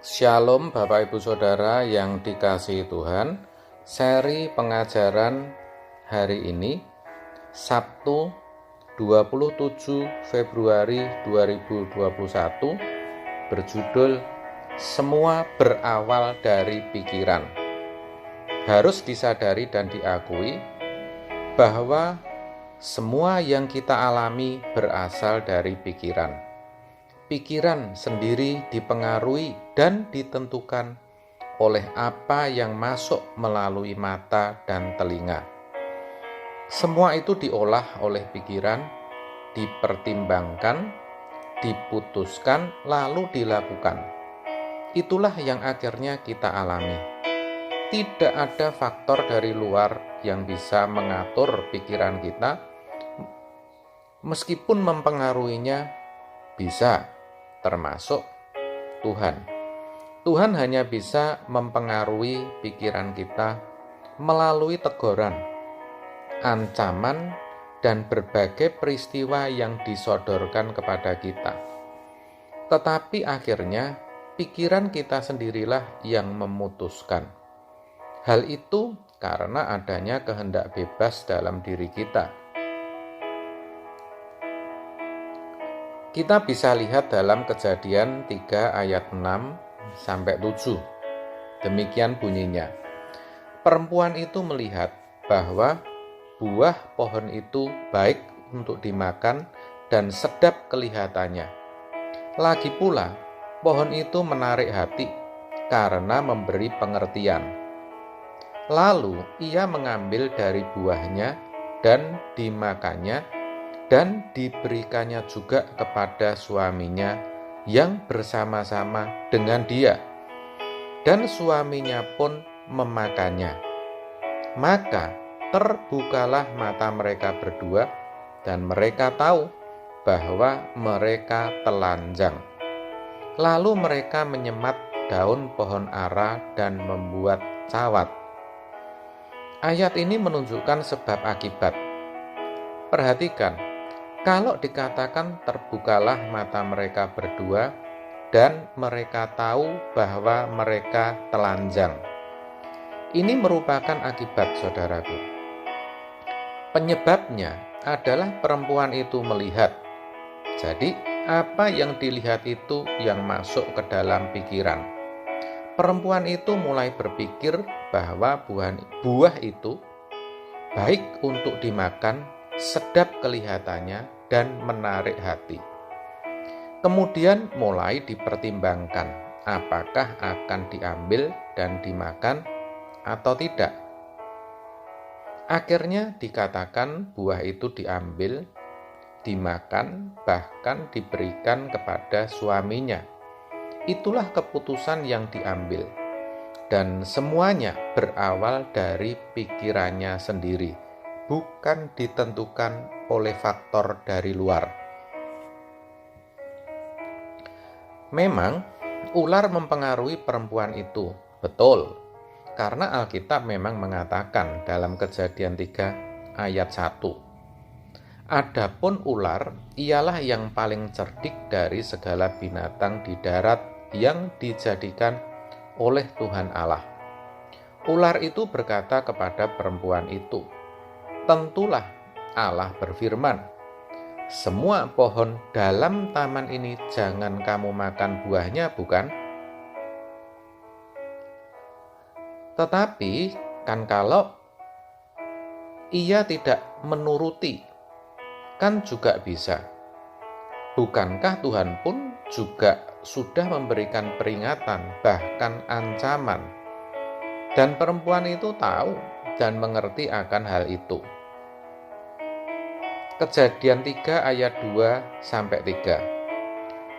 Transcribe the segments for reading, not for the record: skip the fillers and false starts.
Shalom Bapak Ibu Saudara yang dikasihi Tuhan. Seri pengajaran hari ini Sabtu 27 Februari 2021 berjudul Semua Berawal dari Pikiran. Harus disadari dan diakui bahwa semua yang kita alami berasal dari pikiran. Pikiran sendiri dipengaruhi dan ditentukan oleh apa yang masuk melalui mata dan telinga. Semua itu diolah oleh pikiran, dipertimbangkan, diputuskan, lalu dilakukan. Itulah yang akhirnya kita alami. Tidak ada faktor dari luar yang bisa mengatur pikiran kita, meskipun mempengaruhinya bisa, termasuk Tuhan. Tuhan hanya bisa mempengaruhi pikiran kita melalui teguran, ancaman, dan berbagai peristiwa yang disodorkan kepada kita. Tetapi akhirnya pikiran kita sendirilah yang memutuskan. Hal itu karena adanya kehendak bebas dalam diri kita. Kita bisa lihat dalam Kejadian 3 ayat 6-7. Demikian bunyinya. Perempuan itu melihat bahwa buah pohon itu baik untuk dimakan dan sedap kelihatannya. Lagi pula, pohon itu menarik hati karena memberi pengertian. Lalu ia mengambil dari buahnya dan dimakannya, dan diberikannya juga kepada suaminya yang bersama-sama dengan dia, dan suaminya pun memakannya. Maka terbukalah mata mereka berdua, dan mereka tahu bahwa mereka telanjang. Lalu mereka menyemat daun pohon ara dan membuat cawat. Ayat ini menunjukkan sebab akibat. Perhatikan, kalau dikatakan terbukalah mata mereka berdua dan mereka tahu bahwa mereka telanjang, ini merupakan akibat, saudaraku. Penyebabnya adalah perempuan itu melihat. Jadi, apa yang dilihat itu yang masuk ke dalam pikiran. Perempuan itu mulai berpikir bahwa buah itu baik untuk dimakan, sedap kelihatannya, dan menarik hati. Kemudian mulai dipertimbangkan apakah akan diambil dan dimakan atau tidak. Akhirnya dikatakan buah itu diambil, dimakan, bahkan diberikan kepada suaminya. Itulah keputusan yang diambil, dan semuanya berawal dari pikirannya sendiri, bukan ditentukan oleh faktor dari luar. Memang ular mempengaruhi perempuan itu, betul, karena Alkitab memang mengatakan dalam Kejadian 3 ayat 1. Adapun ular ialah yang paling cerdik dari segala binatang di darat yang dijadikan oleh Tuhan Allah. Ular itu berkata kepada perempuan itu, "Tentulah Allah berfirman, semua pohon dalam taman ini jangan kamu makan buahnya, bukan? Tetapi kan kalau ia tidak menuruti, kan juga bisa. Bukankah Tuhan pun juga sudah memberikan peringatan, bahkan ancaman? Dan perempuan itu tahu dan mengerti akan hal itu." Kejadian 3 ayat 2-3.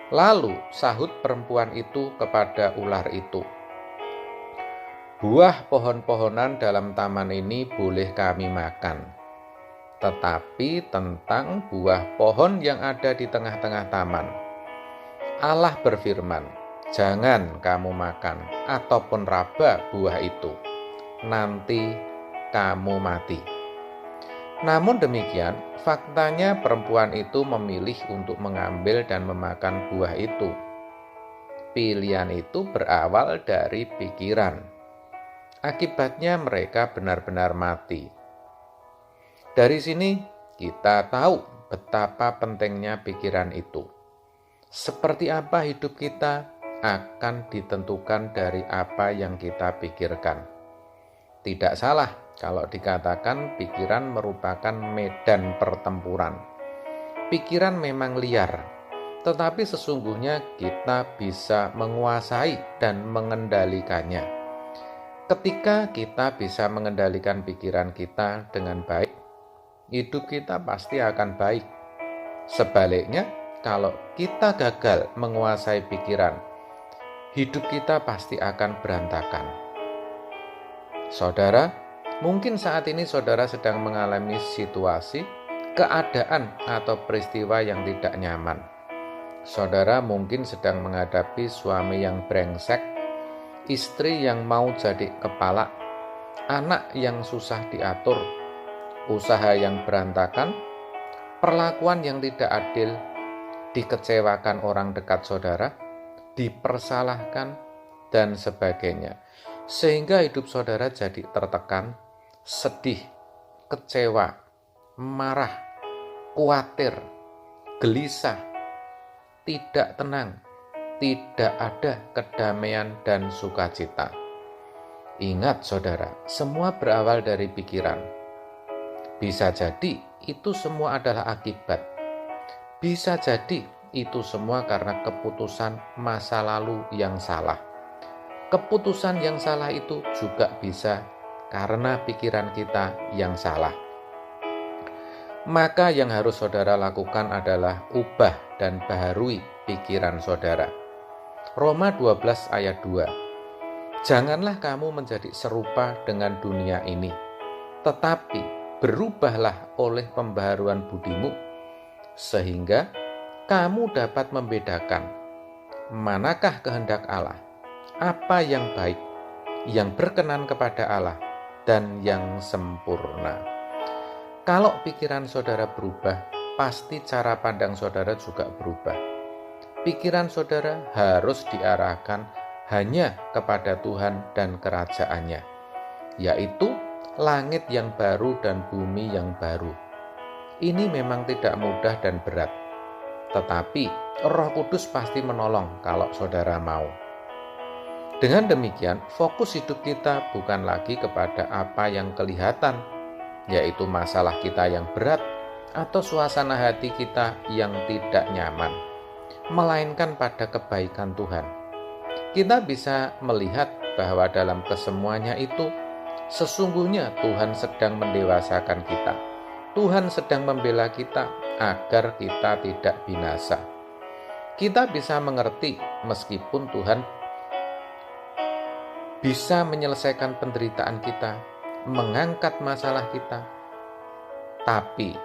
Lalu sahut perempuan itu kepada ular itu, "Buah pohon-pohonan dalam taman ini boleh kami makan. Tetapi tentang buah pohon yang ada di tengah-tengah taman, Allah berfirman, jangan kamu makan ataupun raba buah itu, nanti kamu mati." Namun demikian, faktanya perempuan itu memilih untuk mengambil dan memakan buah itu. Pilihan itu berawal dari pikiran. Akibatnya mereka benar-benar mati. Dari sini kita tahu betapa pentingnya pikiran itu. Seperti apa hidup kita akan ditentukan dari apa yang kita pikirkan. Tidak salah kalau dikatakan pikiran merupakan medan pertempuran. Pikiran memang liar, tetapi sesungguhnya kita bisa menguasai dan mengendalikannya. Ketika kita bisa mengendalikan pikiran kita dengan baik, hidup kita pasti akan baik. Sebaliknya, kalau kita gagal menguasai pikiran, hidup kita pasti akan berantakan. Saudara, mungkin saat ini saudara sedang mengalami situasi, keadaan, atau peristiwa yang tidak nyaman. Saudara mungkin sedang menghadapi suami yang brengsek, istri yang mau jadi kepala, anak yang susah diatur, usaha yang berantakan, perlakuan yang tidak adil, dikecewakan orang dekat saudara, dipersalahkan, dan sebagainya. Sehingga hidup saudara jadi tertekan, sedih, kecewa, marah, khawatir, gelisah, tidak tenang, tidak ada kedamaian dan sukacita. Ingat saudara, semua berawal dari pikiran. Bisa jadi itu semua adalah akibat. Bisa jadi itu semua karena keputusan masa lalu yang salah. Keputusan yang salah itu juga bisa karena pikiran kita yang salah. Maka yang harus saudara lakukan adalah ubah dan baharui pikiran saudara. Roma 12 ayat 2. Janganlah kamu menjadi serupa dengan dunia ini, tetapi berubahlah oleh pembaharuan budimu, sehingga kamu dapat membedakan manakah kehendak Allah, apa yang baik, yang berkenan kepada Allah, dan yang sempurna. Kalau pikiran saudara berubah, pasti cara pandang saudara juga berubah. Pikiran saudara harus diarahkan hanya kepada Tuhan dan kerajaannya, yaitu langit yang baru dan bumi yang baru. Ini memang tidak mudah dan berat, tetapi Roh Kudus pasti menolong kalau saudara mau. Dengan demikian, fokus hidup kita bukan lagi kepada apa yang kelihatan, yaitu masalah kita yang berat atau suasana hati kita yang tidak nyaman, melainkan pada kebaikan Tuhan. Kita bisa melihat bahwa dalam kesemuanya itu, sesungguhnya Tuhan sedang mendewasakan kita. Tuhan sedang membela kita agar kita tidak binasa. Kita bisa mengerti meskipun Tuhan bisa menyelesaikan penderitaan kita, mengangkat masalah kita, tapi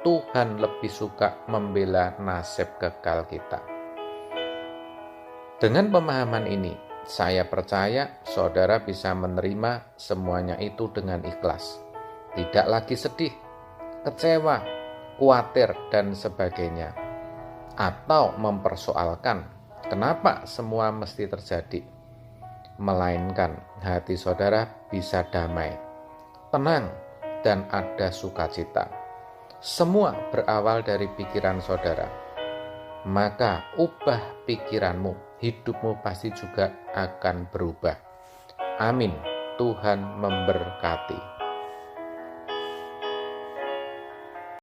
Tuhan lebih suka membela nasib kekal kita. Dengan pemahaman ini, saya percaya saudara bisa menerima semuanya itu dengan ikhlas. Tidak lagi sedih, kecewa, khawatir, dan sebagainya. Atau mempersoalkan kenapa semua mesti terjadi. Melainkan hati saudara bisa damai, tenang, dan ada sukacita. Semua berawal dari pikiran saudara. Maka ubah pikiranmu, hidupmu pasti juga akan berubah. Amin. Tuhan memberkati.